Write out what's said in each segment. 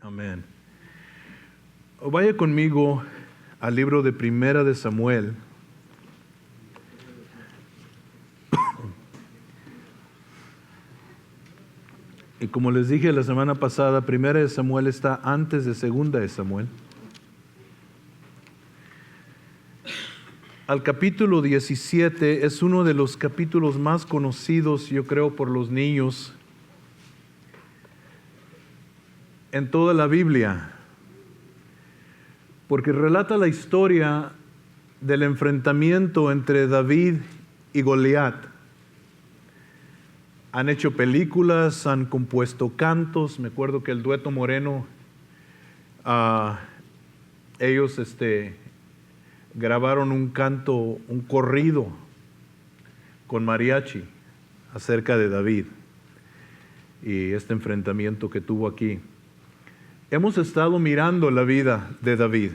Amén. Vaya conmigo al libro de Primera de Samuel. Y como les dije la semana pasada, Primera de Samuel está antes de Segunda de Samuel. Al capítulo 17 es uno de los capítulos más conocidos, yo creo, por los niños en toda la Biblia, porque relata la historia del enfrentamiento entre David y Goliat. Han hecho películas, han compuesto cantos. Me acuerdo que el dueto Moreno, ellos grabaron un canto, un corrido con mariachi acerca de David y este enfrentamiento que tuvo aquí. Hemos estado mirando la vida de David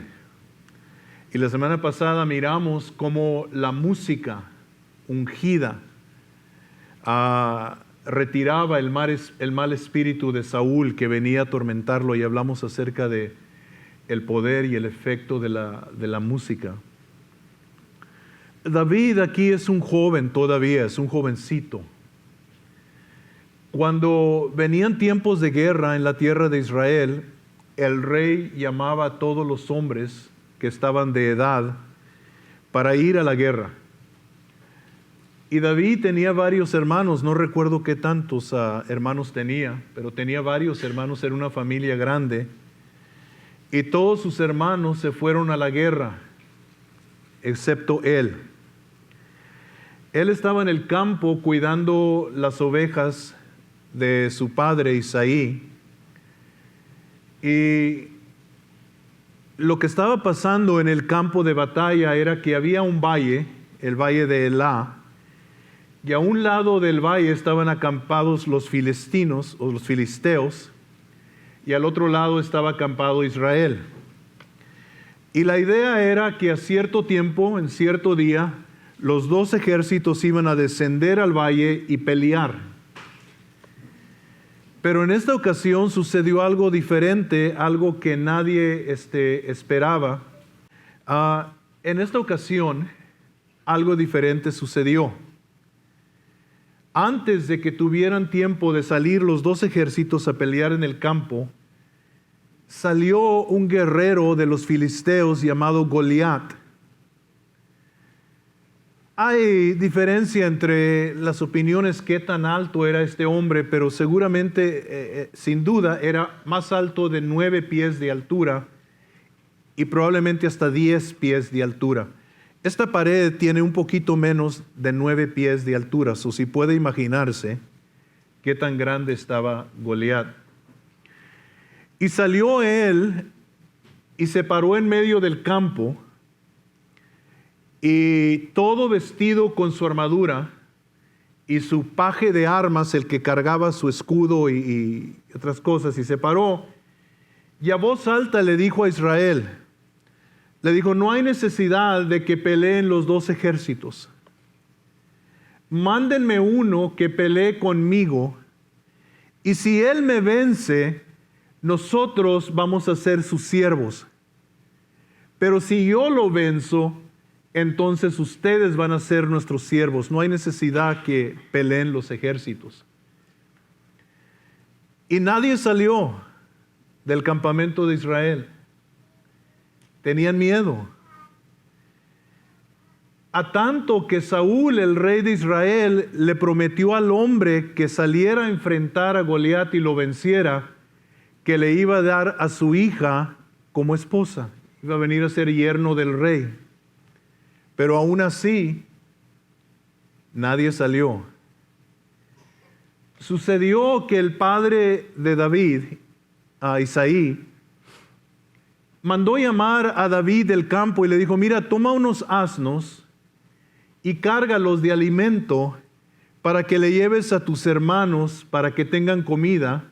y la semana pasada miramos cómo la música ungida retiraba el mal espíritu de Saúl que venía a atormentarlo, y hablamos acerca de el poder y el efecto de la música. David aquí es un joven todavía, es un jovencito. Cuando venían tiempos de guerra en la tierra de Israel, el rey llamaba a todos los hombres que estaban de edad para ir a la guerra. Y David tenía varios hermanos, no recuerdo qué tantos hermanos tenía, pero tenía varios hermanos, era una familia grande. Y todos sus hermanos se fueron a la guerra, excepto él. Él estaba en el campo cuidando las ovejas de su padre Isaí. Y lo que estaba pasando en el campo de batalla era que había un valle, el valle de Elá, y a un lado del valle estaban acampados los filisteos, y al otro lado estaba acampado Israel. Y la idea era que a cierto tiempo, en cierto día, los dos ejércitos iban a descender al valle y pelear. Pero en esta ocasión sucedió algo diferente, algo que nadie esperaba. En esta ocasión, algo diferente sucedió. Antes de que tuvieran tiempo de salir los dos ejércitos a pelear en el campo, salió un guerrero de los filisteos llamado Goliat. Hay diferencia entre las opiniones qué tan alto era este hombre, pero seguramente, sin duda, era más alto de 9 pies de altura y probablemente hasta 10 pies de altura. Esta pared tiene un poquito menos de 9 pies de altura, so si puede imaginarse qué tan grande estaba Goliat. Y salió él y se paró en medio del campo, y todo vestido con su armadura y su paje de armas, el que cargaba su escudo y otras cosas, y se paró y a voz alta le dijo a Israel, le dijo: no hay necesidad de que peleen los dos ejércitos. Mándenme uno que pelee conmigo, y si él me vence, nosotros vamos a ser sus siervos. Pero si yo lo venzo, entonces ustedes van a ser nuestros siervos. No hay necesidad que peleen los ejércitos. Y nadie salió del campamento de Israel. Tenían miedo. A tanto que Saúl, el rey de Israel, le prometió al hombre que saliera a enfrentar a Goliat y lo venciera, que le iba a dar a su hija como esposa. Iba a venir a ser yerno del rey. Pero aún así, nadie salió. Sucedió que el padre de David, Isaí, mandó llamar a David del campo y le dijo: mira, toma unos asnos y cárgalos de alimento para que le lleves a tus hermanos para que tengan comida,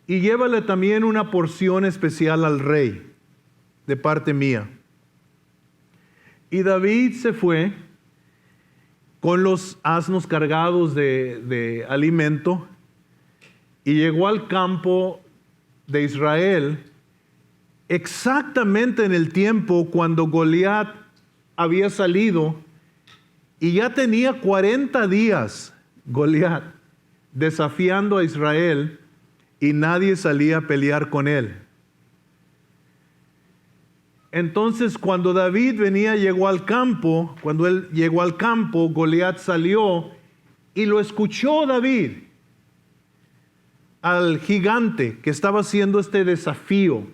y llévale también una porción especial al rey de parte mía. Y David se fue con los asnos cargados de alimento y llegó al campo de Israel exactamente en el tiempo cuando Goliat había salido y ya tenía 40 días Goliat desafiando a Israel y nadie salía a pelear con él. Entonces cuando David llegó al campo, cuando él llegó al campo, Goliat salió y lo escuchó David al gigante que estaba haciendo este desafío.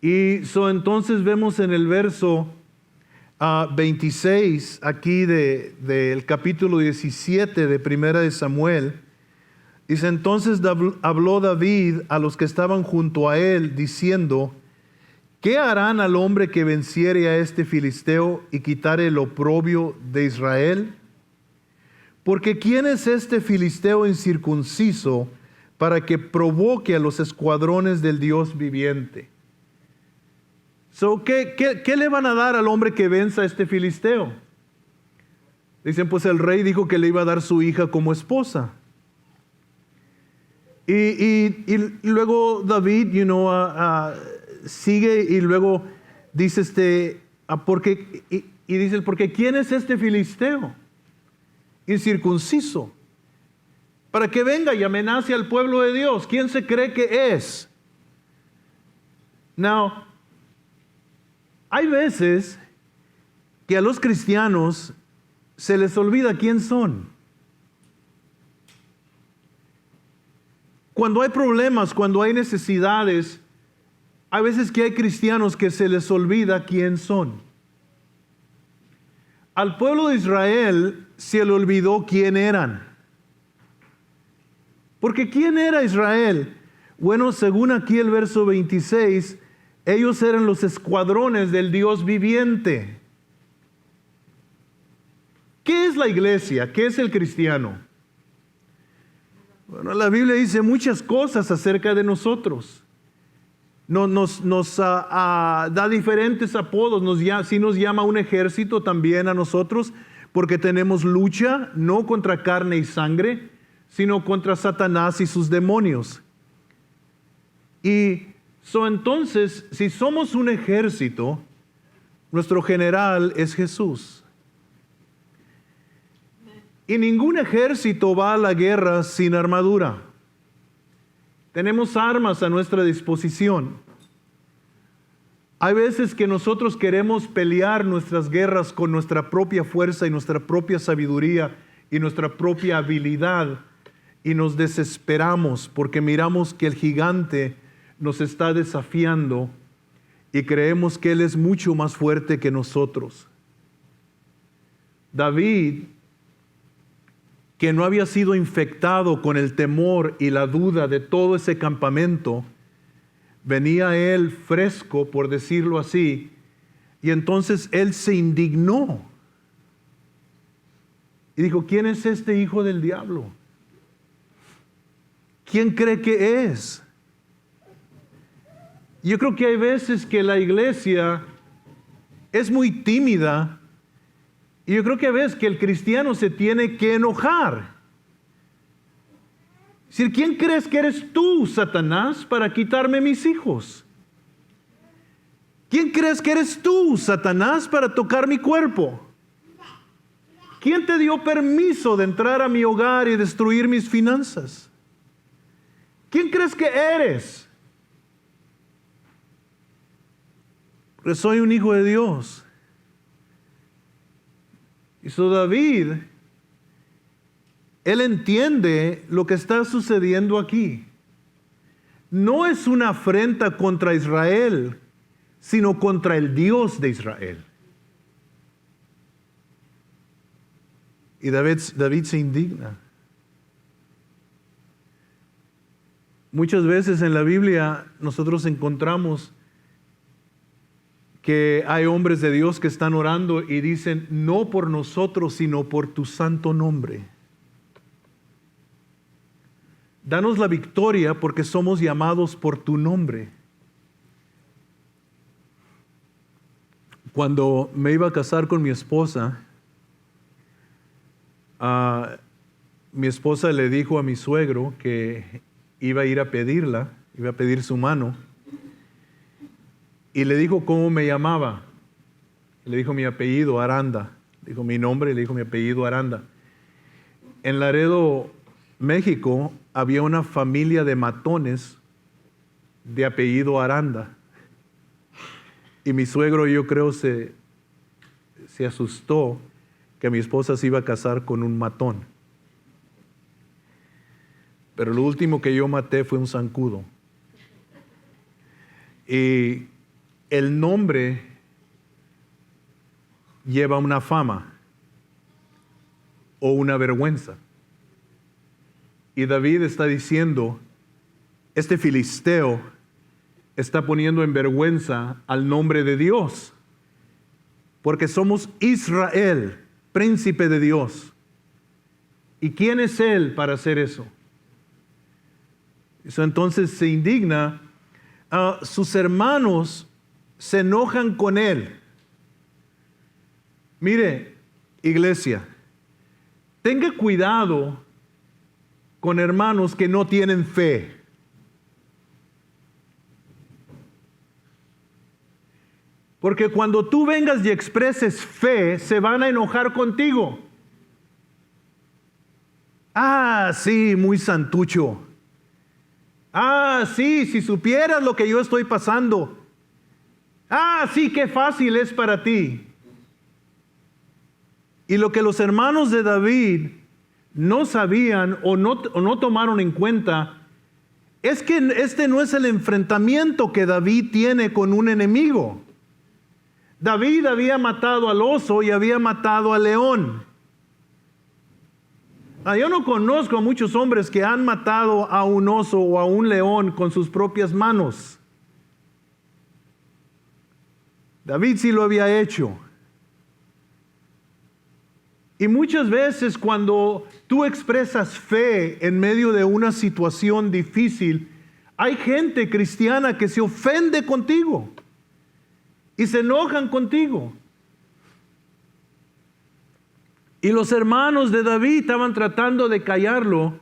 Y entonces vemos en el verso 26 aquí del capítulo 17 de Primera de Samuel, dice: entonces habló David a los que estaban junto a él, diciendo: ¿qué harán al hombre que venciere a este filisteo y quitare el oprobio de Israel? Porque ¿quién es este filisteo incircunciso para que provoque a los escuadrones del Dios viviente? ¿Qué le van a dar al hombre que venza a este filisteo? Dicen, pues el rey dijo que le iba a dar su hija como esposa. Y luego David, sigue y luego dice porque ¿quién es este filisteo incircunciso para que venga y amenace al pueblo de Dios? ¿Quién se cree que es? Now, hay veces que a los cristianos se les olvida quién son. Cuando hay problemas, cuando hay necesidades, hay veces que hay cristianos que se les olvida quién son. Al pueblo de Israel se le olvidó quién eran. Porque ¿quién era Israel? Bueno, según aquí el verso 26, ellos eran los escuadrones del Dios viviente. ¿Qué es la iglesia? ¿Qué es el cristiano? Bueno, la Biblia dice muchas cosas acerca de nosotros. Nos da diferentes apodos. Sí nos llama un ejército también a nosotros, porque tenemos lucha no contra carne y sangre, sino contra Satanás y sus demonios. Entonces, si somos un ejército, nuestro general es Jesús. Y ningún ejército va a la guerra sin armadura. Tenemos armas a nuestra disposición. Hay veces que nosotros queremos pelear nuestras guerras con nuestra propia fuerza y nuestra propia sabiduría y nuestra propia habilidad, y nos desesperamos porque miramos que el gigante nos está desafiando y creemos que él es mucho más fuerte que nosotros. David, que no había sido infectado con el temor y la duda de todo ese campamento, venía él fresco, por decirlo así, y entonces él se indignó y dijo: ¿quién es este hijo del diablo? ¿Quién cree que es? Yo creo que hay veces que la iglesia es muy tímida, y yo creo que hay veces que el cristiano se tiene que enojar. Es decir, ¿quién crees que eres tú, Satanás, para quitarme mis hijos? ¿Quién crees que eres tú, Satanás, para tocar mi cuerpo? ¿Quién te dio permiso de entrar a mi hogar y destruir mis finanzas? ¿Quién crees que eres? Porque soy un hijo de Dios. Y David, él entiende lo que está sucediendo aquí. No es una afrenta contra Israel, sino contra el Dios de Israel. Y David se indigna. Muchas veces en la Biblia nosotros encontramos que hay hombres de Dios que están orando y dicen: no por nosotros, sino por tu santo nombre. Danos la victoria porque somos llamados por tu nombre. Cuando me iba a casar con mi esposa, mi esposa le dijo a mi suegro que iba a ir a pedirla, iba a pedir su mano, y le dijo cómo me llamaba. Le dijo mi apellido, Aranda. Dijo mi nombre y le dijo mi apellido, Aranda. En Laredo, México, había una familia de matones de apellido Aranda. Y mi suegro, yo creo, se asustó que mi esposa se iba a casar con un matón. Pero lo último que yo maté fue un zancudo. Y el nombre lleva una fama o una vergüenza. Y David está diciendo, este filisteo está poniendo en vergüenza al nombre de Dios, porque somos Israel, príncipe de Dios. ¿Y quién es él para hacer eso? Entonces se indigna. Sus hermanos se enojan con él. Mire, iglesia, tenga cuidado con hermanos que no tienen fe. Porque cuando tú vengas y expreses fe, se van a enojar contigo. Ah, sí, muy santucho. Ah, sí, si supieras lo que yo estoy pasando. Ah, sí, qué fácil es para ti. Y lo que los hermanos de David no sabían o no tomaron en cuenta es que este no es el enfrentamiento que David tiene con un enemigo. David había matado al oso y había matado al león. Yo no conozco a muchos hombres que han matado a un oso o a un león con sus propias manos. David sí lo había hecho. Y muchas veces cuando tú expresas fe en medio de una situación difícil, hay gente cristiana que se ofende contigo y se enojan contigo. Y los hermanos de David estaban tratando de callarlo,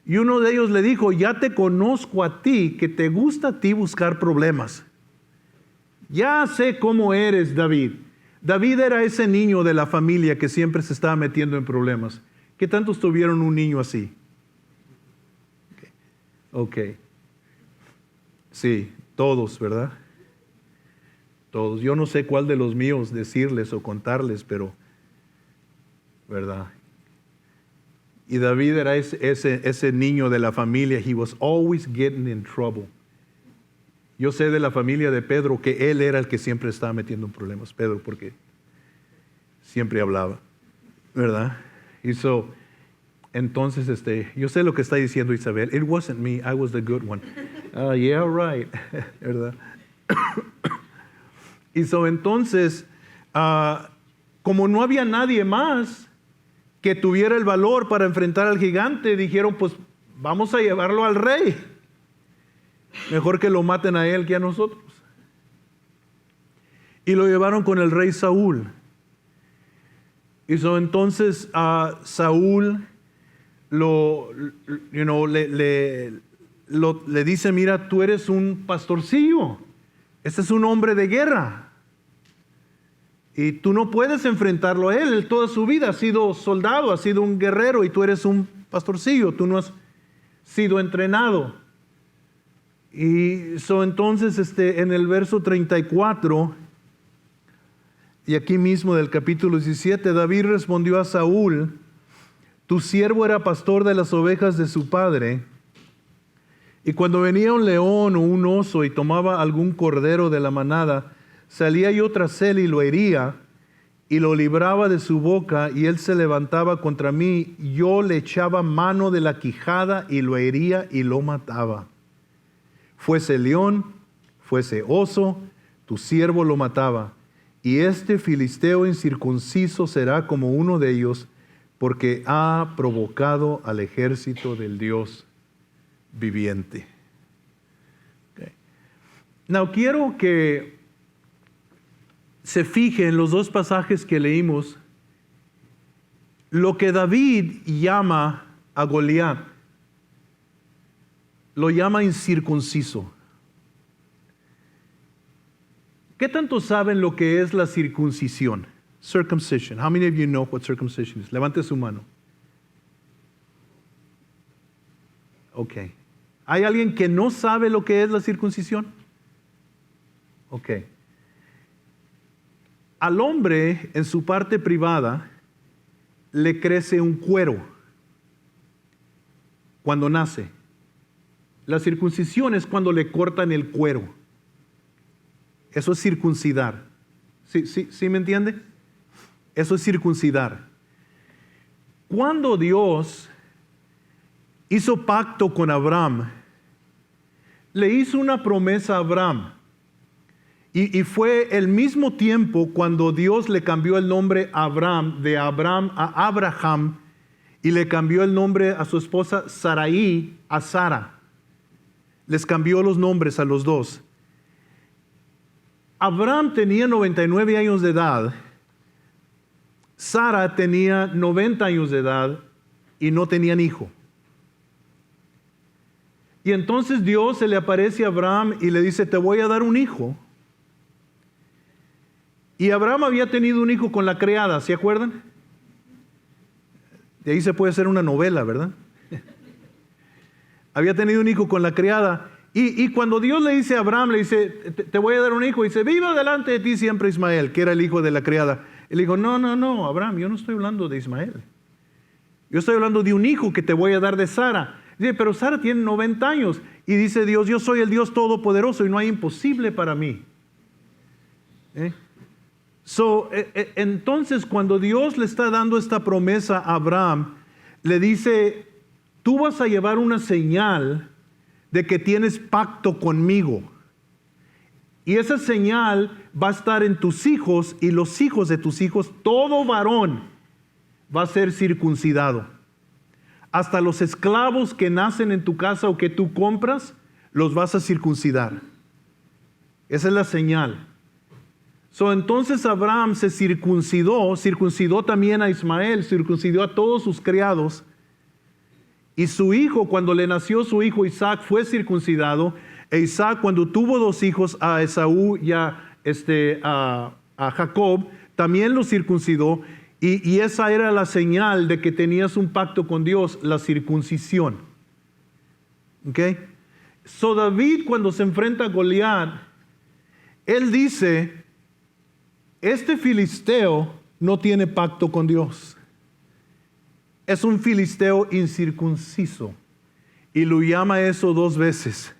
y uno de ellos le dijo, ya te conozco a ti, que te gusta a ti buscar problemas. Ya sé cómo eres, David. David era ese niño de la familia que siempre se estaba metiendo en problemas. ¿Qué tantos tuvieron un niño así? Ok. Sí, todos, ¿verdad? Todos. Yo no sé cuál de los míos decirles o contarles, pero, ¿verdad? Y David era ese niño de la familia. He was always getting in trouble. Yo sé de la familia de Pedro que él era el que siempre estaba metiendo en problemas. Pedro, porque siempre hablaba, ¿verdad? Y entonces, yo sé lo que está diciendo Isabel. It wasn't me, I was the good one. Yeah, right, ¿verdad? Y entonces, como no había nadie más que tuviera el valor para enfrentar al gigante, dijeron, pues vamos a llevarlo al rey. Mejor que lo maten a él que a nosotros. Y lo llevaron con el rey Saúl. Y entonces Saúl le dice, mira, tú eres un pastorcillo. Este es un hombre de guerra. Y tú no puedes enfrentarlo a él. Él toda su vida ha sido soldado, ha sido un guerrero, y tú eres un pastorcillo. Tú no has sido entrenado. Y entonces en el verso 34, y aquí mismo del capítulo 17, David respondió a Saúl, tu siervo era pastor de las ovejas de su padre, y cuando venía un león o un oso y tomaba algún cordero de la manada, salía yo tras él y lo hería, y lo libraba de su boca, y él se levantaba contra mí, yo le echaba mano de la quijada y lo hería y lo mataba. Fuese león, fuese oso, tu siervo lo mataba. Y este filisteo incircunciso será como uno de ellos, porque ha provocado al ejército del Dios viviente. Okay. Now, quiero que se fije en los dos pasajes que leímos, lo que David llama a Goliat. lo llama incircunciso. ¿Qué tanto saben lo que es la circuncisión? Circumcision. How many of you know what circumcision is? Levante su mano. Ok. ¿Hay alguien que no sabe lo que es la circuncisión? Ok. Al hombre, en su parte privada, le crece un cuero cuando nace. La circuncisión es cuando le cortan el cuero. Eso es circuncidar. ¿Sí me entiende? Eso es circuncidar. Cuando Dios hizo pacto con Abraham, le hizo una promesa a Abraham. Y fue el mismo tiempo cuando Dios le cambió el nombre a Abraham, de Abraham a Abraham, y le cambió el nombre a su esposa Sarai a Sara. Les cambió los nombres a los dos. Abraham tenía 99 años de edad, Sara tenía 90 años de edad y no tenían hijo. Y entonces Dios se le aparece a Abraham y le dice, te voy a dar un hijo. Y Abraham había tenido un hijo con la criada, ¿se acuerdan? De ahí se puede hacer una novela, ¿verdad? Había tenido un hijo con la criada. Y cuando Dios le dice a Abraham, le dice, te voy a dar un hijo, y dice, viva delante de ti siempre Ismael, que era el hijo de la criada. Él dijo, no, Abraham, yo no estoy hablando de Ismael. Yo estoy hablando de un hijo que te voy a dar de Sara. Dice, pero Sara tiene 90 años. Y dice Dios, yo soy el Dios Todopoderoso y no hay imposible para mí. Entonces, cuando Dios le está dando esta promesa a Abraham, le dice, tú vas a llevar una señal de que tienes pacto conmigo. Y esa señal va a estar en tus hijos y los hijos de tus hijos. Todo varón va a ser circuncidado. Hasta los esclavos que nacen en tu casa o que tú compras, los vas a circuncidar. Esa es la señal. Entonces Abraham se circuncidó también a Ismael, circuncidó a todos sus criados. Y su hijo, cuando le nació su hijo Isaac, fue circuncidado. E Isaac, cuando tuvo dos hijos, a Esaú y a Jacob, también lo circuncidó. Y esa era la señal de que tenías un pacto con Dios, la circuncisión. ¿Ok? David, cuando se enfrenta a Goliat, él dice, este filisteo no tiene pacto con Dios. Es un filisteo incircunciso. Y lo llama eso 2 veces.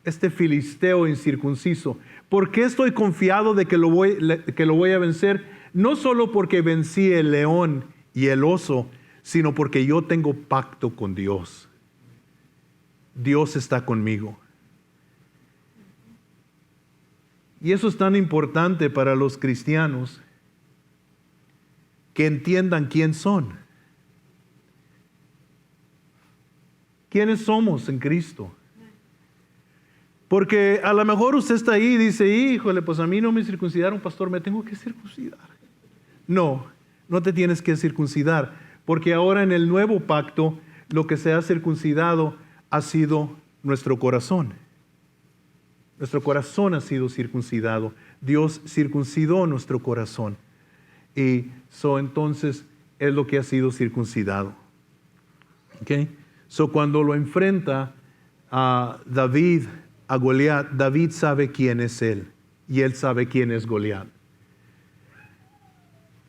Este filisteo incircunciso. ¿Por qué estoy confiado de que lo voy a vencer? No solo porque vencí el león y el oso, sino porque yo tengo pacto con Dios. Dios está conmigo. Y eso es tan importante para los cristianos, que entiendan quién son. ¿Quiénes somos en Cristo? Porque a lo mejor usted está ahí y dice, híjole, pues a mí no me circuncidaron, pastor, me tengo que circuncidar. No te tienes que circuncidar, porque ahora en el nuevo pacto, lo que se ha circuncidado ha sido nuestro corazón. Nuestro corazón ha sido circuncidado. Dios circuncidó nuestro corazón. Y entonces es lo que ha sido circuncidado. ¿Okay? Cuando lo enfrenta a David, a Goliat, David sabe quién es él y él sabe quién es Goliat.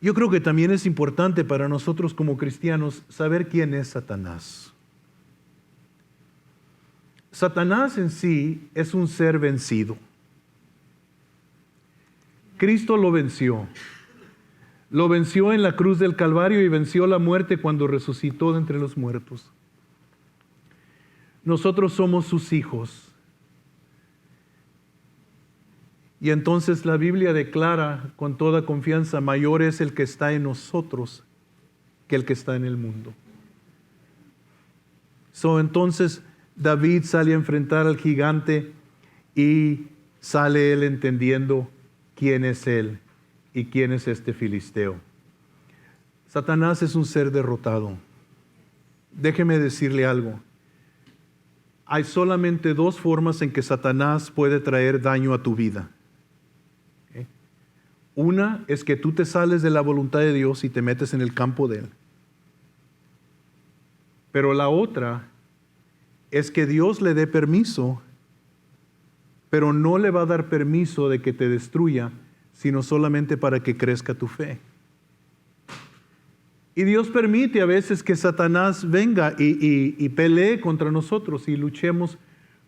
Yo creo que también es importante para nosotros como cristianos saber quién es Satanás. Satanás en sí es un ser vencido. Cristo lo venció. Lo venció en la cruz del Calvario y venció la muerte cuando resucitó de entre los muertos. Nosotros somos sus hijos. Y entonces la Biblia declara con toda confianza, mayor es el que está en nosotros que el que está en el mundo. Entonces David sale a enfrentar al gigante y sale él entendiendo quién es él y quién es este filisteo. Satanás es un ser derrotado. Déjeme decirle algo. hay solamente dos formas en que Satanás puede traer daño a tu vida. ¿Okay? Una es que tú te sales de la voluntad de Dios y te metes en el campo de Él. Pero la otra es que Dios le dé permiso, pero no le va a dar permiso de que te destruya, sino solamente para que crezca tu fe. Y Dios permite a veces que Satanás venga y pelee contra nosotros y luchemos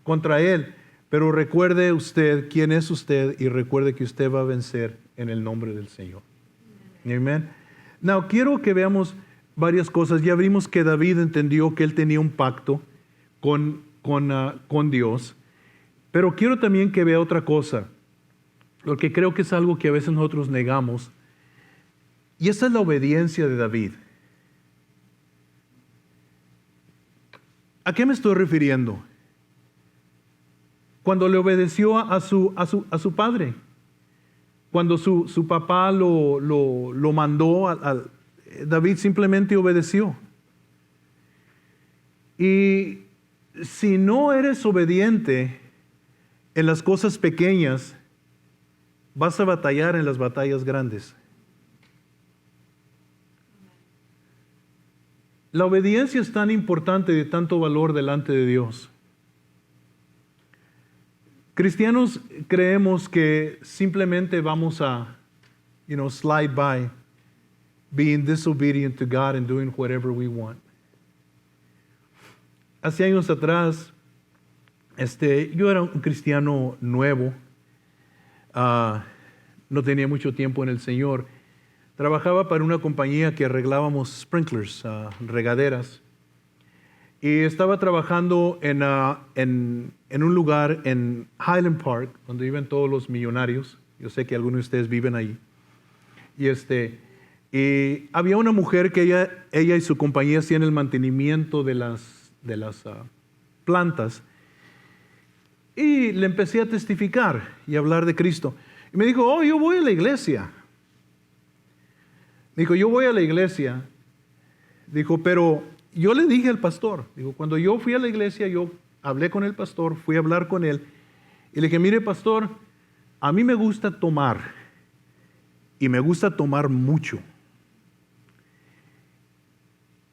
contra Él. Pero recuerde usted quién es usted y recuerde que usted va a vencer en el nombre del Señor. Amén. Now, quiero que veamos varias cosas. Ya vimos que David entendió que él tenía un pacto con Dios. Pero quiero también que vea otra cosa, porque creo que es algo que a veces nosotros negamos. Y esa es la obediencia de David. ¿A qué me estoy refiriendo? Cuando le obedeció a su padre. Cuando su papá lo mandó, David simplemente obedeció. Y si no eres obediente en las cosas pequeñas, vas a batallar en las batallas grandes. La obediencia es tan importante y de tanto valor delante de Dios. Cristianos creemos que simplemente vamos a, slide by, being disobedient to God and doing whatever we want. Hace años atrás, yo era un cristiano nuevo, no tenía mucho tiempo en el Señor. Trabajaba para una compañía que arreglábamos sprinklers, regaderas. Y estaba trabajando en un lugar en Highland Park, donde viven todos los millonarios. Yo sé que algunos de ustedes viven ahí. Y había una mujer que ella y su compañía hacían el mantenimiento de las plantas. Y le empecé a testificar y hablar de Cristo. Y me dijo, yo voy a la iglesia. Dijo, yo voy a la iglesia. Dijo, pero yo le dije al pastor. Dijo, cuando yo fui a la iglesia, yo hablé con el pastor, fui a hablar con él. Y le dije, mire pastor, a mí me gusta tomar. Y me gusta tomar mucho.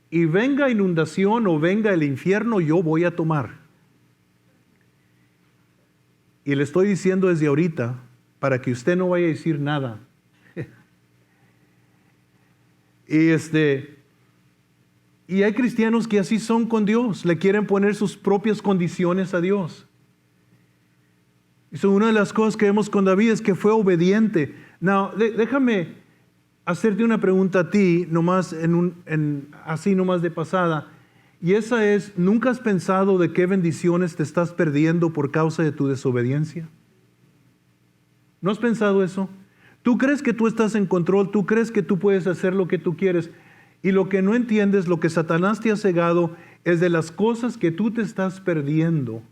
Y venga inundación o venga el infierno, yo voy a tomar. Y le estoy diciendo desde ahorita, para que usted no vaya a decir nada. Y hay cristianos que así son con Dios, le quieren poner sus propias condiciones a Dios. Y una de las cosas que vemos con David es que fue obediente. Now, déjame hacerte una pregunta a ti, nomás así nomás de pasada. Y esa es, ¿nunca has pensado de qué bendiciones te estás perdiendo por causa de tu desobediencia? ¿No has pensado eso? Tú crees que tú estás en control, tú crees que tú puedes hacer lo que tú quieres. Y lo que no entiendes, lo que Satanás te ha cegado, es de las cosas que tú te estás perdiendo.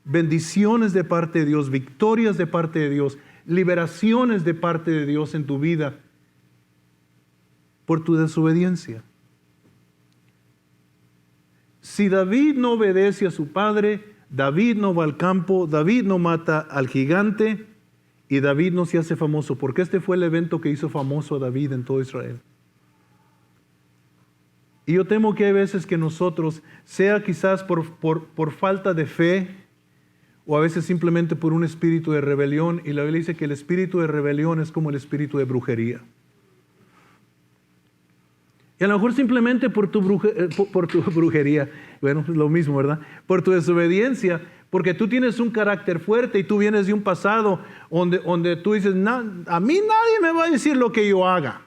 Bendiciones de parte de Dios, victorias de parte de Dios, liberaciones de parte de Dios en tu vida por tu desobediencia. Si David no obedece a su padre, David no va al campo, David no mata al gigante y David no se hace famoso, porque este fue el evento que hizo famoso a David en todo Israel. Y yo temo que hay veces que nosotros, sea quizás por falta de fe, o a veces simplemente por un espíritu de rebelión, y la Biblia dice que el espíritu de rebelión es como el espíritu de brujería. Y a lo mejor simplemente por tu brujería, bueno, es lo mismo, ¿verdad? Por tu desobediencia, porque tú tienes un carácter fuerte y tú vienes de un pasado donde tú dices, a mí nadie me va a decir lo que yo haga.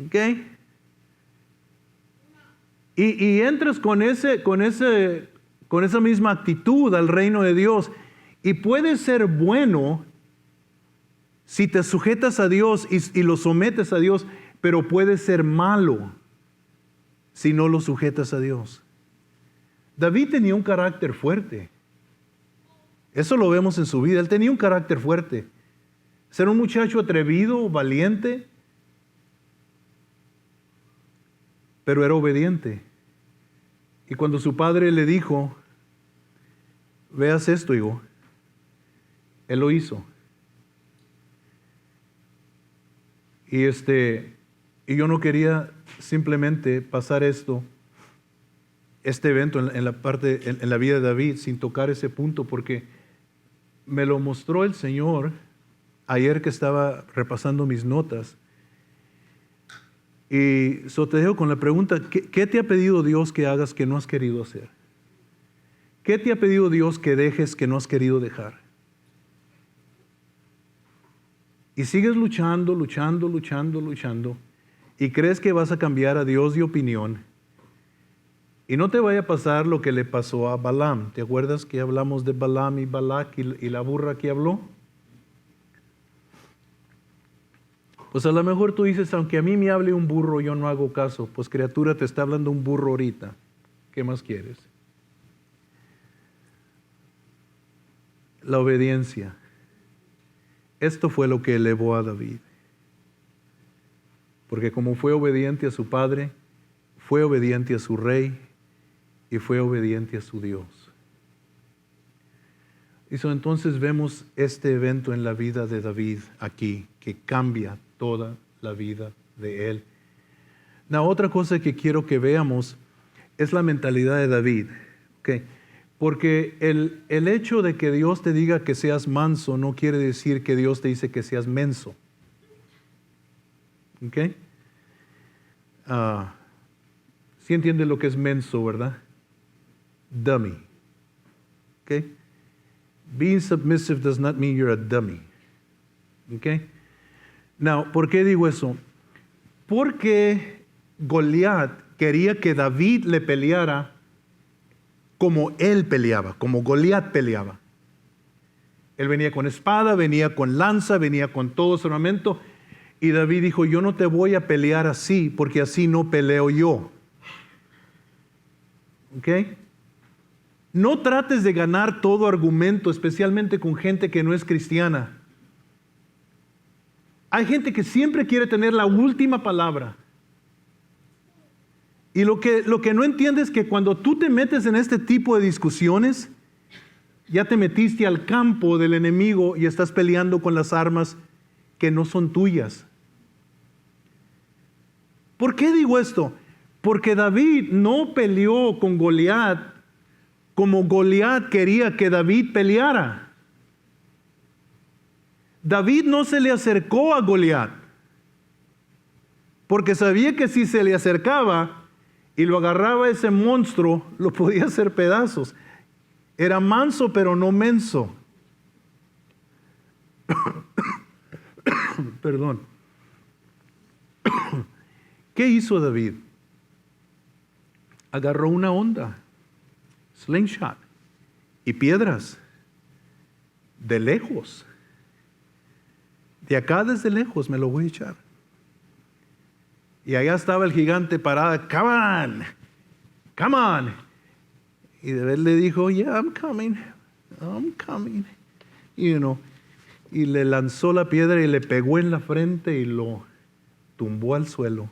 ¿Ok? Y entras con esa misma actitud al reino de Dios. Y puede ser bueno si te sujetas a Dios y lo sometes a Dios, pero puede ser malo si no lo sujetas a Dios. David tenía un carácter fuerte. Eso lo vemos en su vida. Él tenía un carácter fuerte. Ser un muchacho atrevido, valiente, pero era obediente. Y cuando su padre le dijo, veas esto, hijo, él lo hizo. Y yo no quería simplemente pasar este evento en la vida de David sin tocar ese punto, porque me lo mostró el Señor ayer que estaba repasando mis notas. Y te dejo con la pregunta, ¿qué te ha pedido Dios que hagas que no has querido hacer? ¿Qué te ha pedido Dios que dejes que no has querido dejar? Y sigues luchando, y crees que vas a cambiar a Dios de opinión. Y no te vaya a pasar lo que le pasó a Balaam. ¿Te acuerdas que hablamos de Balaam y Balac y la burra que habló? Pues a lo mejor tú dices, aunque a mí me hable un burro, yo no hago caso. Pues criatura, te está hablando un burro ahorita. ¿Qué más quieres? La obediencia. Esto fue lo que elevó a David. Porque como fue obediente a su padre, fue obediente a su rey y fue obediente a su Dios. Y entonces vemos este evento en la vida de David aquí, que cambia toda la vida de él. La otra cosa que quiero que veamos es la mentalidad de David. ¿Okay? Porque el hecho de que Dios te diga que seas manso no quiere decir que Dios te dice que seas menso. ¿Ok? Sí entiende lo que es menso, ¿verdad? Dummy. ¿Ok? Being submissive does not mean you're a dummy. ¿Ok? Now, ¿por qué digo eso? Porque Goliat quería que David le peleara como él peleaba, como Goliat peleaba. Él venía con espada, venía con lanza, venía con todo su armamento. Y David dijo, yo no te voy a pelear así, porque así no peleo yo. ¿Ok? No trates de ganar todo argumento, especialmente con gente que no es cristiana. Hay gente que siempre quiere tener la última palabra. Y lo que no entiendes es que cuando tú te metes en este tipo de discusiones, ya te metiste al campo del enemigo y estás peleando con las armas que no son tuyas. ¿Por qué digo esto? Porque David no peleó con Goliat como Goliat quería que David peleara. David no se le acercó a Goliat, porque sabía que si se le acercaba y lo agarraba ese monstruo, lo podía hacer pedazos. Era manso, pero no menso. Perdón. ¿Qué hizo David? Agarró una onda, slingshot, y piedras, de lejos. De acá desde lejos me lo voy a echar. Y allá estaba el gigante parado, come on, come on. Y David le dijo, yeah, I'm coming. Y le lanzó la piedra y le pegó en la frente y lo tumbó al suelo.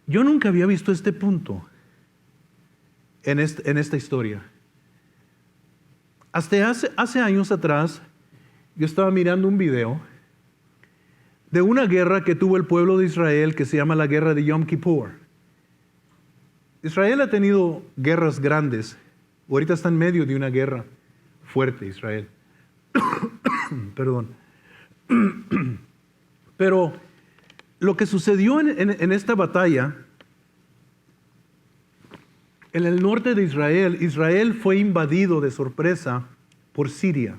Yo nunca había visto este punto en esta historia. Hasta hace años atrás, yo estaba mirando un video de una guerra que tuvo el pueblo de Israel que se llama la guerra de Yom Kippur. Israel ha tenido guerras grandes. Ahorita está en medio de una guerra fuerte, Israel. Perdón. Pero lo que sucedió en esta batalla, en el norte de Israel, Israel fue invadido de sorpresa por Siria.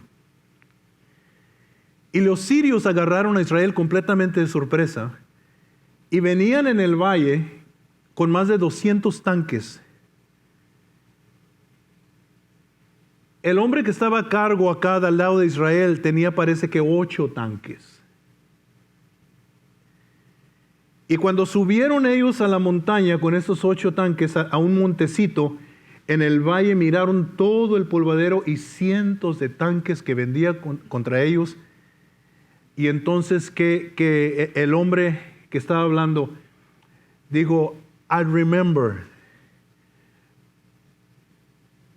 Y los sirios agarraron a Israel completamente de sorpresa y venían en el valle con más de 200 tanques. El hombre que estaba a cargo acá del lado de Israel tenía, parece que 8 tanques. Y cuando subieron ellos a la montaña con esos 8 tanques a un montecito, en el valle miraron todo el polvadero y cientos de tanques que vendían contra ellos. Y entonces que el hombre que estaba hablando Dijo, I remember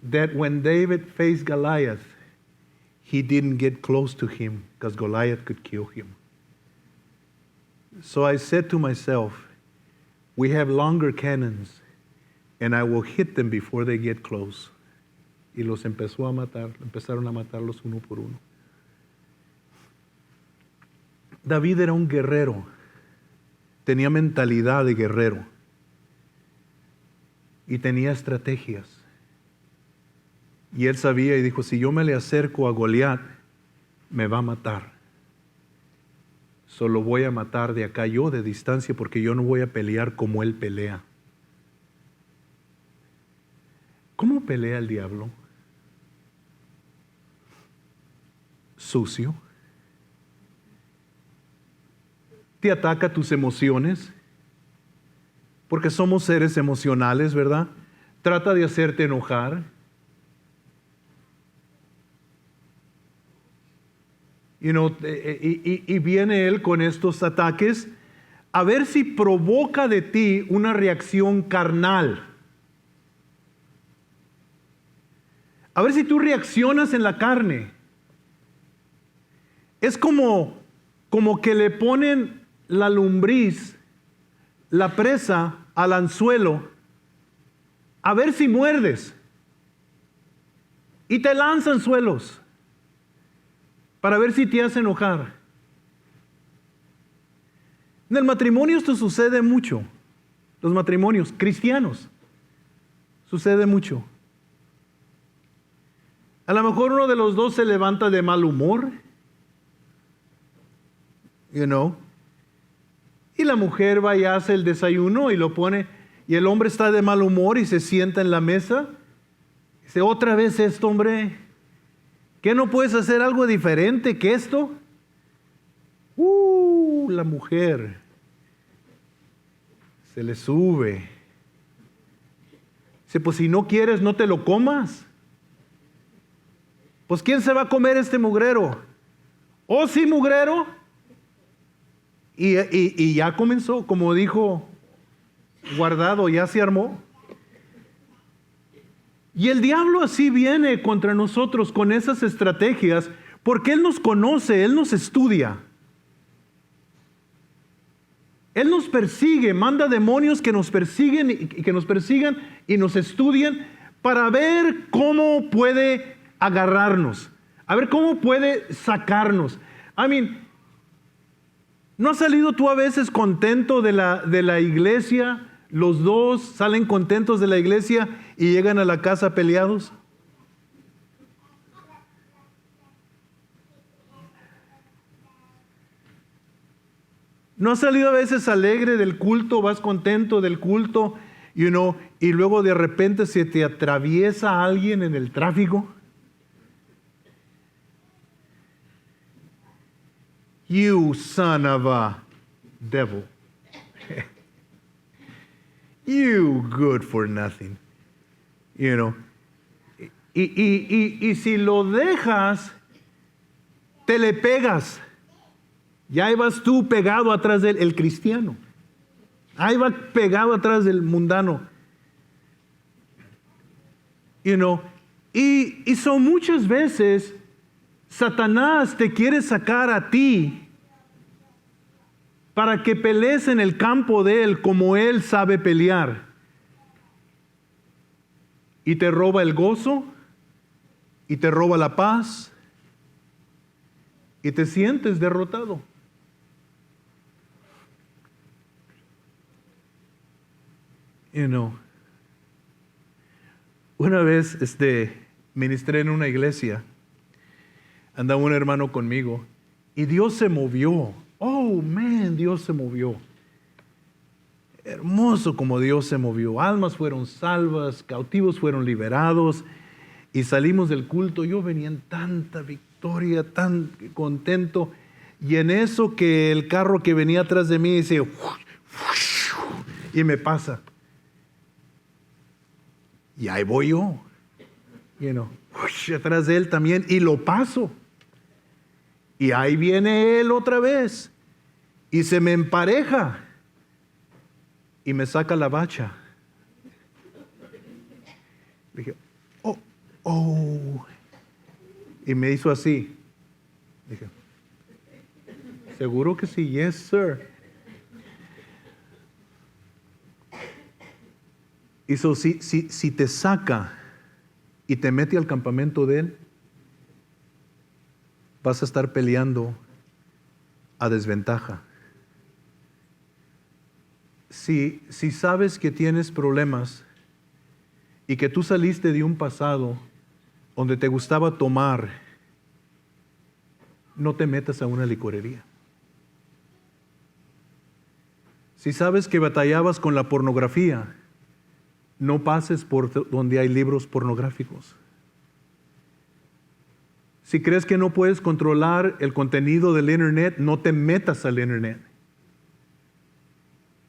that when David faced Goliath, he didn't get close to him because Goliath could kill him. So I said to myself, we have longer cannons, and I will hit them before they get close. Y los empezó a matar, empezaron a matarlos uno por uno. David era un guerrero, tenía mentalidad de guerrero y tenía estrategias. Y él sabía y dijo, si yo me le acerco a Goliat, me va a matar. Solo voy a matar de acá yo de distancia porque yo no voy a pelear como él pelea. ¿Cómo pelea el diablo? Sucio. Te ataca tus emociones, porque somos seres emocionales, ¿verdad? Trata de hacerte enojar. Y viene él con estos ataques a ver si provoca de ti una reacción carnal. A ver si tú reaccionas en la carne. Es como que le ponen la lombriz, la presa al anzuelo, a ver si muerdes. Y te lanzan suelos para ver si te hace enojar. En el matrimonio esto sucede mucho. Los matrimonios cristianos sucede mucho. A lo mejor uno de los dos se levanta de mal humor, y la mujer va y hace el desayuno y lo pone, y el hombre está de mal humor y se sienta en la mesa. Dice, otra vez esto, hombre. ¿Qué no puedes hacer algo diferente que esto? La mujer se le sube. Dice, pues si no quieres, no te lo comas. Pues ¿quién se va a comer este mugrero? ¿Oh, sí, mugrero? Y ya comenzó, como dijo Guardado, ya se armó. Y el diablo así viene contra nosotros con esas estrategias, porque Él nos conoce, Él nos estudia. Él nos persigue, manda demonios que nos persiguen y que nos persigan y nos estudian para ver cómo puede agarrarnos, a ver cómo puede sacarnos. ¿No has salido tú a veces contento de la iglesia? Los dos salen contentos de la iglesia y llegan a la casa peleados. ¿No has salido a veces alegre del culto, vas contento del culto, y luego de repente se te atraviesa alguien en el tráfico? You son of a devil. You good for nothing. Y si lo dejas, te le pegas. Y ahí vas tú pegado atrás del cristiano. Ahí va pegado atrás del mundano. Y son muchas veces Satanás te quiere sacar a ti para que pelees en el campo de él como él sabe pelear. Y te roba el gozo, y te roba la paz, y te sientes derrotado. Una vez ministré en una iglesia, andaba un hermano conmigo, y Dios se movió. Oh, man, Dios se movió. Hermoso como Dios se movió. Almas fueron salvas, cautivos fueron liberados, y salimos del culto. Yo venía en tanta victoria, tan contento, y en eso que el carro que venía atrás de mí dice, y me pasa. Y ahí voy yo, atrás de él también, y lo paso. Y ahí viene él otra vez, y se me empareja. y me saca la bacha. Dije, oh. Y me hizo así. Dije, ¿seguro que sí? Yes, sir. Y si te saca y te mete al campamento de él, vas a estar peleando a desventaja. Si sabes que tienes problemas y que tú saliste de un pasado donde te gustaba tomar, no te metas a una licorería. Si sabes que batallabas con la pornografía, no pases por donde hay libros pornográficos. Si crees que no puedes controlar el contenido del internet, no te metas al internet.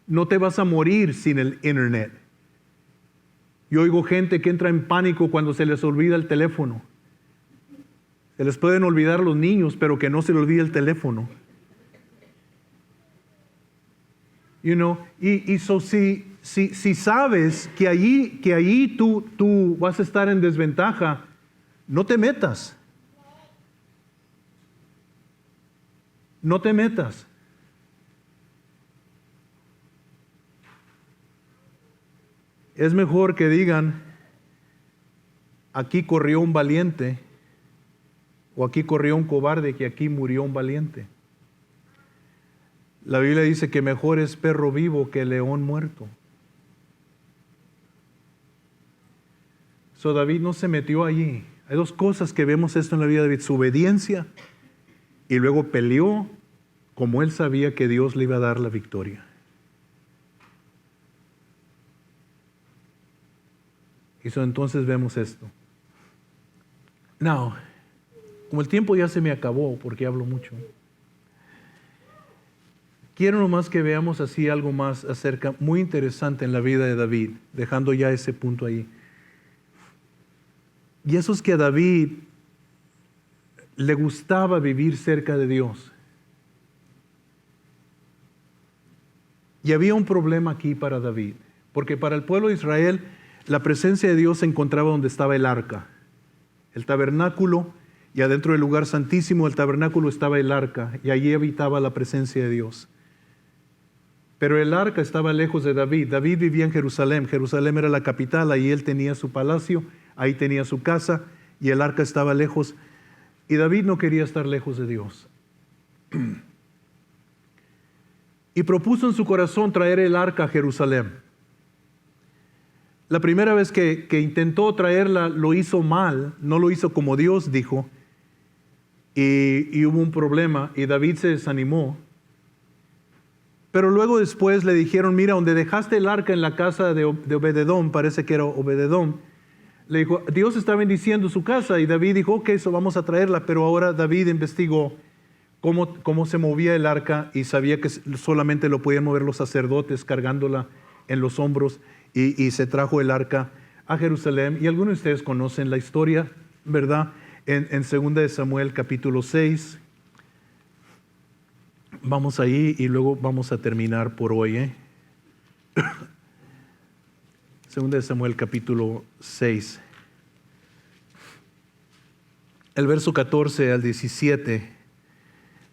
No te vas a morir sin el internet. Yo oigo gente que entra en pánico cuando se les olvida el teléfono. Se les pueden olvidar los niños, pero que no se les olvide el teléfono. Si sabes que allí tú vas a estar en desventaja, no te metas. No te metas. Es mejor que digan, aquí corrió un valiente, o aquí corrió un cobarde, que aquí murió un valiente. La Biblia dice que mejor es perro vivo que león muerto. David no se metió allí. Hay dos cosas que vemos esto en la vida de David: su obediencia, y luego peleó como él sabía que Dios le iba a dar la victoria. Y entonces vemos esto. Now, como el tiempo ya se me acabó, porque hablo mucho, quiero nomás que veamos así algo más acerca, muy interesante en la vida de David, dejando ya ese punto ahí. Y eso es que a David le gustaba vivir cerca de Dios. Y había un problema aquí para David, porque para el pueblo de Israel la presencia de Dios se encontraba donde estaba el arca, el tabernáculo, y adentro del lugar santísimo del tabernáculo estaba el arca, y allí habitaba la presencia de Dios. Pero el arca estaba lejos de David. David vivía en Jerusalén. Jerusalén era la capital, ahí él tenía su palacio, ahí tenía su casa, y el arca estaba lejos. Y David no quería estar lejos de Dios. Y propuso en su corazón traer el arca a Jerusalén. La primera vez que intentó traerla lo hizo mal, no lo hizo como Dios dijo, y hubo un problema, y David se desanimó. Pero luego después le dijeron, mira, donde dejaste el arca en la casa de Obededom, parece que era Obededom, le dijo, Dios está bendiciendo su casa, y David dijo, ok, eso vamos a traerla. Pero ahora David investigó cómo se movía el arca, y sabía que solamente lo podían mover los sacerdotes cargándola en los hombros, y se trajo el arca a Jerusalén. Y algunos de ustedes conocen la historia, ¿verdad? En 2 de Samuel capítulo 6. Vamos ahí y luego vamos a terminar por hoy. 2 de Samuel capítulo 6. El verso 14 al 17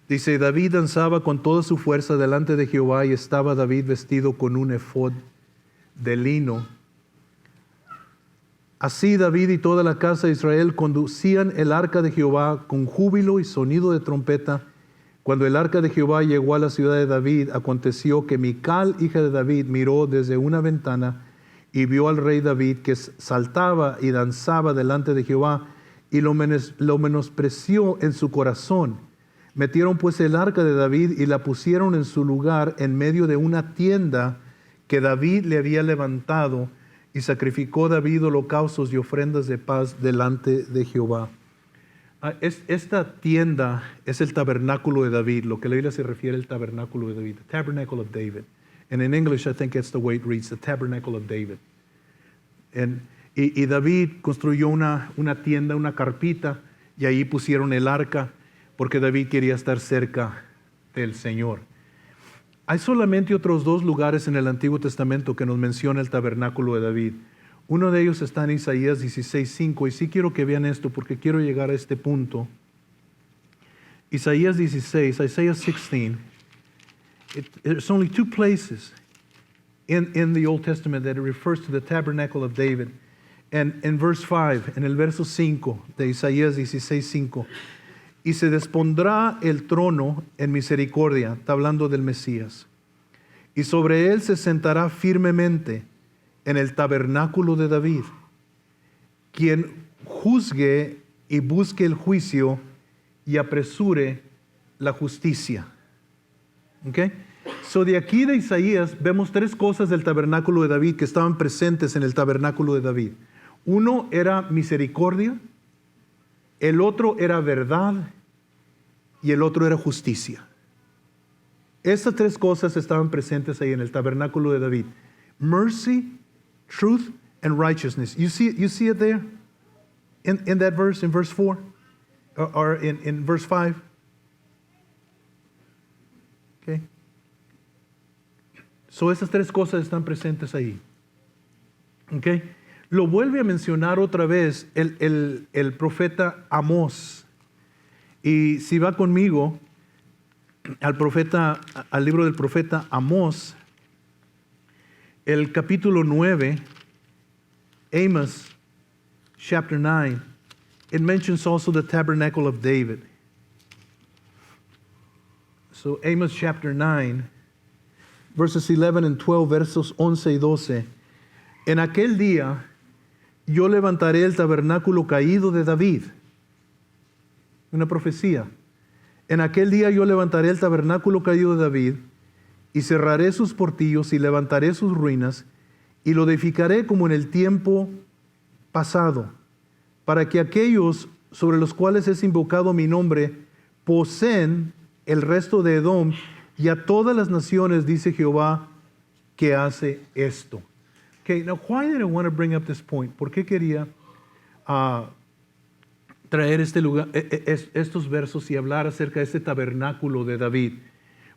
dice, David danzaba con toda su fuerza delante de Jehová, y estaba David vestido con un efod de lino. Así David y toda la casa de Israel conducían el arca de Jehová con júbilo y sonido de trompeta. Cuando el arca de Jehová llegó a la ciudad de David, aconteció que Mical, hija de David, miró desde una ventana y vio al rey David que saltaba y danzaba delante de Jehová, y lo menospreció en su corazón. Metieron pues el arca de David y la pusieron en su lugar en medio de una tienda que David le había levantado, y sacrificó David holocaustos y ofrendas de paz delante de Jehová. Esta tienda es el tabernáculo de David, lo que la Biblia se refiere al tabernáculo de David, the tabernacle of David. And in English, I think that's the way it reads, the tabernacle of David. Y David construyó una tienda, una carpita, y ahí pusieron el arca, porque David quería estar cerca del Señor. Hay solamente otros dos lugares en el Antiguo Testamento que nos menciona el tabernáculo de David. Uno de ellos está en Isaías 16:5, y sí quiero que vean esto porque quiero llegar a este punto. Isaías 16, Isaiah 16. There's only two places in the Old Testament that it refers to the tabernacle of David. And in verse 5, en el verso 5 de Isaías 16:5, y se despondrá el trono en misericordia, está hablando del Mesías, y sobre él se sentará firmemente en el tabernáculo de David, quien juzgue y busque el juicio y apresure la justicia. ¿Okay? So de aquí de Isaías vemos tres cosas del tabernáculo de David que estaban presentes en el tabernáculo de David. Uno era misericordia, el otro era verdad y el otro era justicia. Estas tres cosas estaban presentes ahí en el tabernáculo de David. Mercy, truth, and righteousness. You see it there? In that verse, in verse 4? Or in verse 5? Okay. So esas tres cosas están presentes ahí. Okay. Lo vuelve a mencionar otra vez el profeta Amós. Y si va conmigo al libro del profeta Amós, el capítulo 9, Amos, chapter 9, it mentions also the tabernacle of David. So Amos chapter 9, verses 11 and 12, versos 11 y 12. En aquel día yo levantaré el tabernáculo caído de David. Una profecía. En aquel día yo levantaré el tabernáculo caído de David y cerraré sus portillos y levantaré sus ruinas y lo edificaré como en el tiempo pasado, para que aquellos sobre los cuales es invocado mi nombre poseen el resto de Edom, y a todas las naciones, dice Jehová, que hace esto. Okay, now why did I want to bring up this point? ¿Por qué quería traer estos versos y hablar acerca de este tabernáculo de David?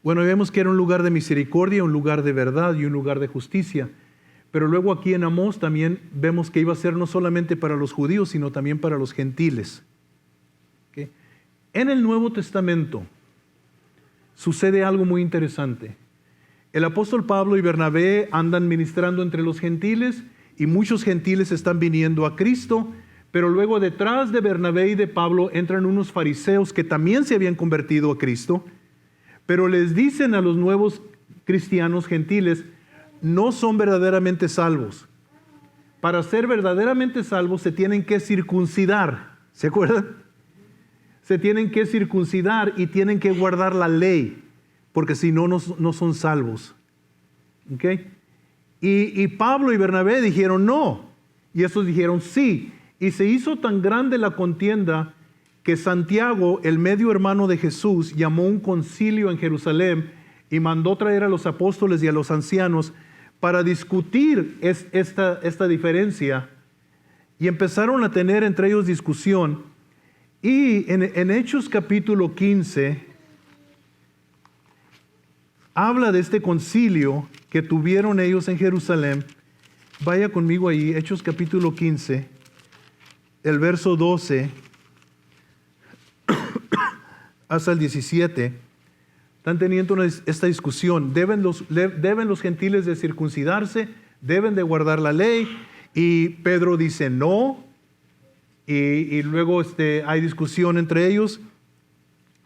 Bueno, vemos que era un lugar de misericordia, un lugar de verdad y un lugar de justicia. Pero luego aquí en Amós también vemos que iba a ser no solamente para los judíos, sino también para los gentiles. ¿Okay? En el Nuevo Testamento sucede algo muy interesante. El apóstol Pablo y Bernabé andan ministrando entre los gentiles y muchos gentiles están viniendo a Cristo, pero luego detrás de Bernabé y de Pablo entran unos fariseos que también se habían convertido a Cristo, pero les dicen a los nuevos cristianos gentiles: no son verdaderamente salvos. Para ser verdaderamente salvos se tienen que circuncidar. ¿Se acuerdan? Se tienen que circuncidar y tienen que guardar la ley, porque si no, no son salvos. ¿Okay? Y Pablo y Bernabé dijeron no, y estos dijeron sí. Y se hizo tan grande la contienda que Santiago, el medio hermano de Jesús, llamó un concilio en Jerusalén y mandó traer a los apóstoles y a los ancianos para discutir esta diferencia, y empezaron a tener entre ellos discusión. Y en Hechos capítulo 15 habla de este concilio que tuvieron ellos en Jerusalén. Vaya conmigo ahí, Hechos capítulo 15, el verso 12 hasta el 17. Están teniendo esta discusión. ¿Deben los gentiles de circuncidarse? ¿Deben de guardar la ley? Y Pedro dice no. Y luego hay discusión entre ellos.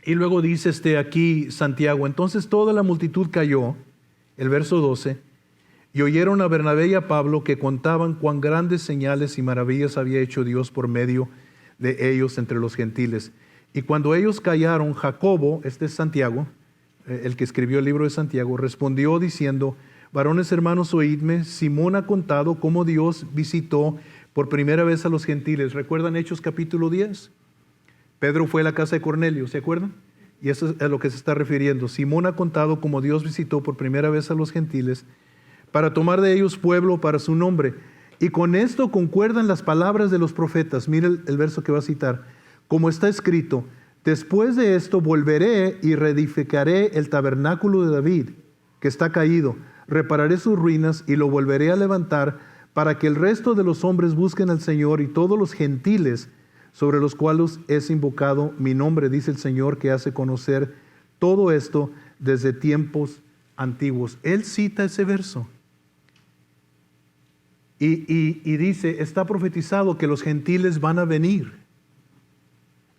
Y luego dice aquí Santiago: entonces toda la multitud cayó, el verso 12, y oyeron a Bernabé y a Pablo que contaban cuán grandes señales y maravillas había hecho Dios por medio de ellos entre los gentiles. Y cuando ellos callaron, Jacobo, este es Santiago, el que escribió el libro de Santiago, respondió diciendo: varones hermanos, oídme, Simón ha contado cómo Dios visitó por primera vez a los gentiles. ¿Recuerdan Hechos capítulo 10? Pedro fue a la casa de Cornelio, ¿se acuerdan? Y eso es a lo que se está refiriendo. Simón ha contado cómo Dios visitó por primera vez a los gentiles para tomar de ellos pueblo para su nombre. Y con esto concuerdan las palabras de los profetas. Mira el verso que va a citar. Como está escrito: después de esto volveré y reedificaré el tabernáculo de David, que está caído. Repararé sus ruinas y lo volveré a levantar para que el resto de los hombres busquen al Señor y todos los gentiles sobre los cuales es invocado mi nombre, dice el Señor, que hace conocer todo esto desde tiempos antiguos. Él cita ese verso. Y dice, está profetizado que los gentiles van a venir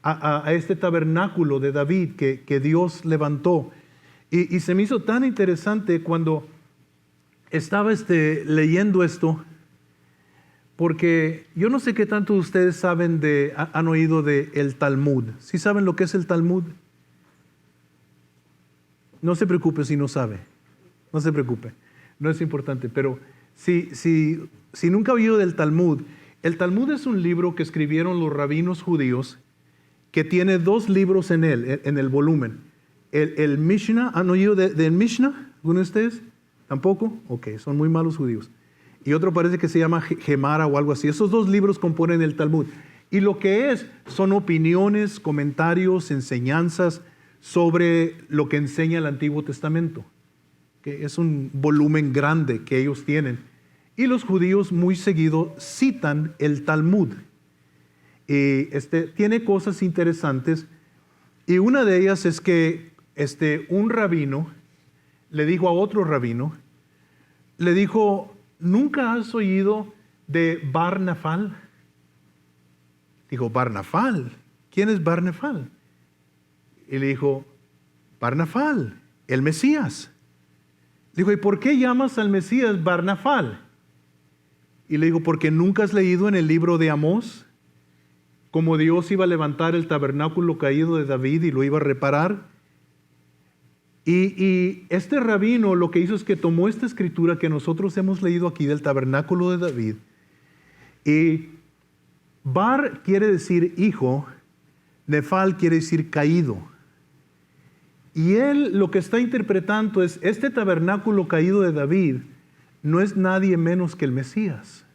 a este tabernáculo de David que Dios levantó. Y se me hizo tan interesante cuando estaba leyendo esto, porque yo no sé qué tanto ustedes saben han oído del Talmud. ¿Sí saben lo que es el Talmud? No se preocupe si no sabe. No se preocupe. No es importante. Pero si nunca ha oído del Talmud, el Talmud es un libro que escribieron los rabinos judíos que tiene 2 libros en él, en el volumen. El Mishnah, ¿han oído del Mishnah? ¿Alguno de ustedes? ¿Tampoco? Ok, son muy malos judíos. Y otro parece que se llama Gemara o algo así. Esos 2 libros componen el Talmud. Y lo que son opiniones, comentarios, enseñanzas sobre lo que enseña el Antiguo Testamento. Que es un volumen grande que ellos tienen. Y los judíos muy seguido citan el Talmud. Tiene cosas interesantes. Y una de ellas es que un rabino le dijo a otro rabino, le dijo, ¿nunca has oído de Bar Nafal? Dijo, Bar Nafal, ¿quién es Bar Nafal? Y le dijo, Bar Nafal, el Mesías. Le dijo, ¿y por qué llamas al Mesías Bar Nafal? Y le dijo, porque nunca has leído en el libro de Amós cómo Dios iba a levantar el tabernáculo caído de David y lo iba a reparar. Y este rabino lo que hizo es que tomó esta escritura que nosotros hemos leído aquí del tabernáculo de David. Y Bar quiere decir hijo, Nefal quiere decir caído. Y él lo que está interpretando es, este tabernáculo caído de David no es nadie menos que el Mesías.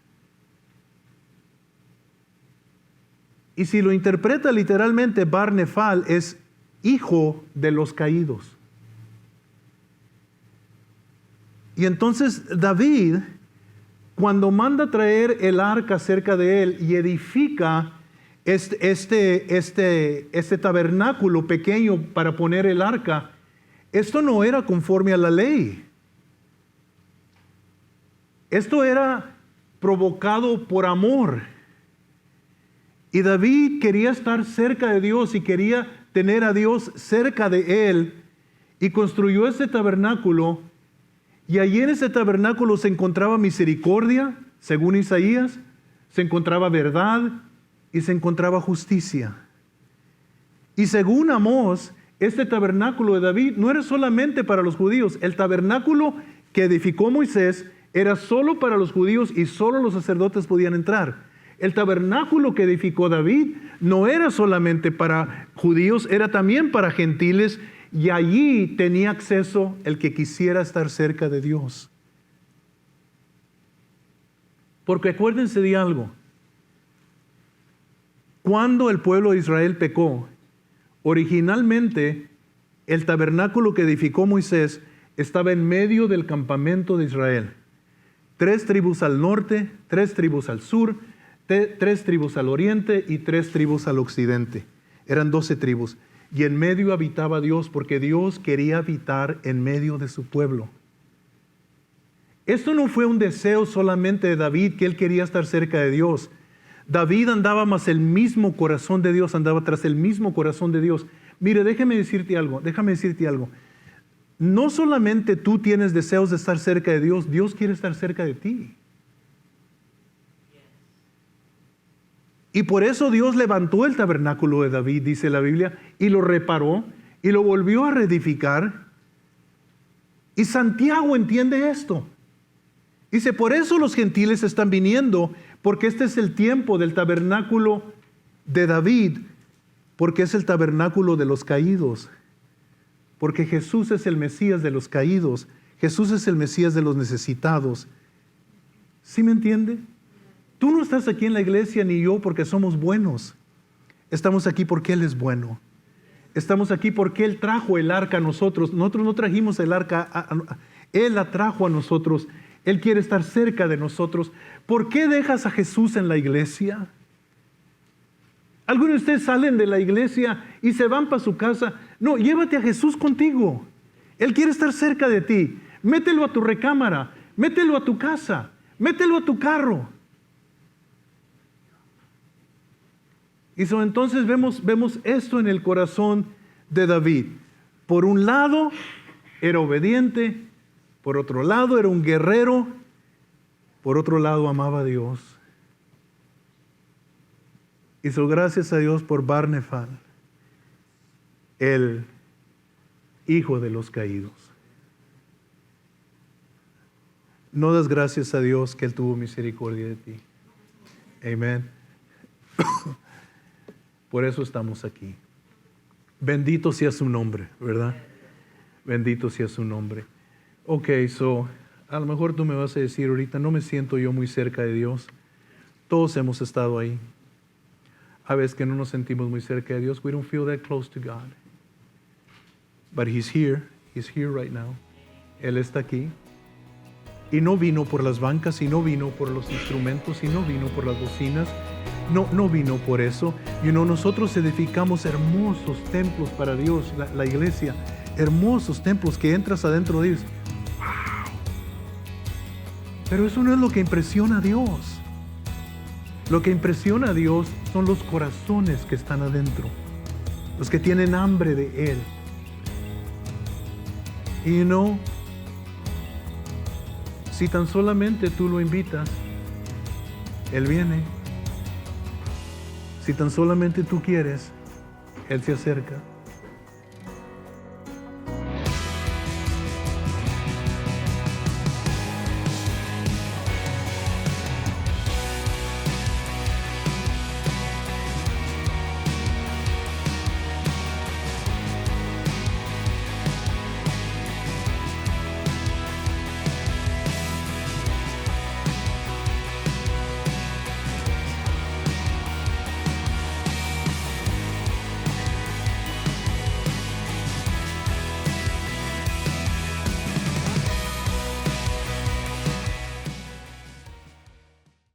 Y si lo interpreta literalmente, Bar Nefal es hijo de los caídos. Y entonces David, cuando manda traer el arca cerca de él y edifica este tabernáculo pequeño para poner el arca, esto no era conforme a la ley. Esto era provocado por amor. Y David quería estar cerca de Dios y quería tener a Dios cerca de él y construyó este tabernáculo. Y allí en ese tabernáculo se encontraba misericordia, según Isaías, se encontraba verdad y se encontraba justicia. Y según Amós, este tabernáculo de David no era solamente para los judíos. El tabernáculo que edificó Moisés era solo para los judíos y solo los sacerdotes podían entrar. El tabernáculo que edificó David no era solamente para judíos, era también para gentiles. Y allí tenía acceso el que quisiera estar cerca de Dios. Porque acuérdense de algo. Cuando el pueblo de Israel pecó, originalmente el tabernáculo que edificó Moisés estaba en medio del campamento de Israel. 3 tribus al norte, 3 tribus al sur, 3 tribus al oriente y 3 tribus al occidente. Eran 12 tribus. Y en medio habitaba Dios, porque Dios quería habitar en medio de su pueblo. Esto no fue un deseo solamente de David, que él quería estar cerca de Dios. David andaba más el mismo corazón de Dios, andaba tras el mismo corazón de Dios. Mire, déjame decirte algo. No solamente tú tienes deseos de estar cerca de Dios, Dios quiere estar cerca de ti. Y por eso Dios levantó el tabernáculo de David, dice la Biblia, y lo reparó y lo volvió a reedificar. Y Santiago entiende esto. Dice, por eso los gentiles están viniendo, porque este es el tiempo del tabernáculo de David, porque es el tabernáculo de los caídos. Porque Jesús es el Mesías de los caídos. Jesús es el Mesías de los necesitados. ¿Sí me entiende? Tú no estás aquí en la iglesia ni yo porque somos buenos. Estamos aquí porque Él es bueno. Estamos aquí porque Él trajo el arca a nosotros. Nosotros no trajimos el arca. Él la trajo a nosotros. Él quiere estar cerca de nosotros. ¿Por qué dejas a Jesús en la iglesia? Algunos de ustedes salen de la iglesia y se van para su casa. No, llévate a Jesús contigo. Él quiere estar cerca de ti. Mételo a tu recámara, mételo a tu casa, mételo a tu carro. Y entonces vemos esto en el corazón de David. Por un lado, era obediente. Por otro lado, era un guerrero. Por otro lado, amaba a Dios. Hizo gracias a Dios por Barnefal, el hijo de los caídos. No das gracias a Dios que Él tuvo misericordia de ti. Amén. Por eso estamos aquí. Bendito sea su nombre, ¿verdad? Bendito sea su nombre. Ok, a lo mejor tú me vas a decir ahorita, no me siento yo muy cerca de Dios. Todos hemos estado ahí. A veces que no nos sentimos muy cerca de Dios. We don't feel that close to God. But He's here. He's here right now. Él está aquí. Y no vino por las bancas, y no vino por los instrumentos, y no vino por las bocinas. No vino por eso. Nosotros edificamos hermosos templos para Dios, la iglesia. Hermosos templos que entras adentro de ellos. ¡Wow! Pero eso no es lo que impresiona a Dios. Lo que impresiona a Dios son los corazones que están adentro, los que tienen hambre de Él. Y si tan solamente tú lo invitas, Él viene. Si tan solamente tú quieres, Él se acerca.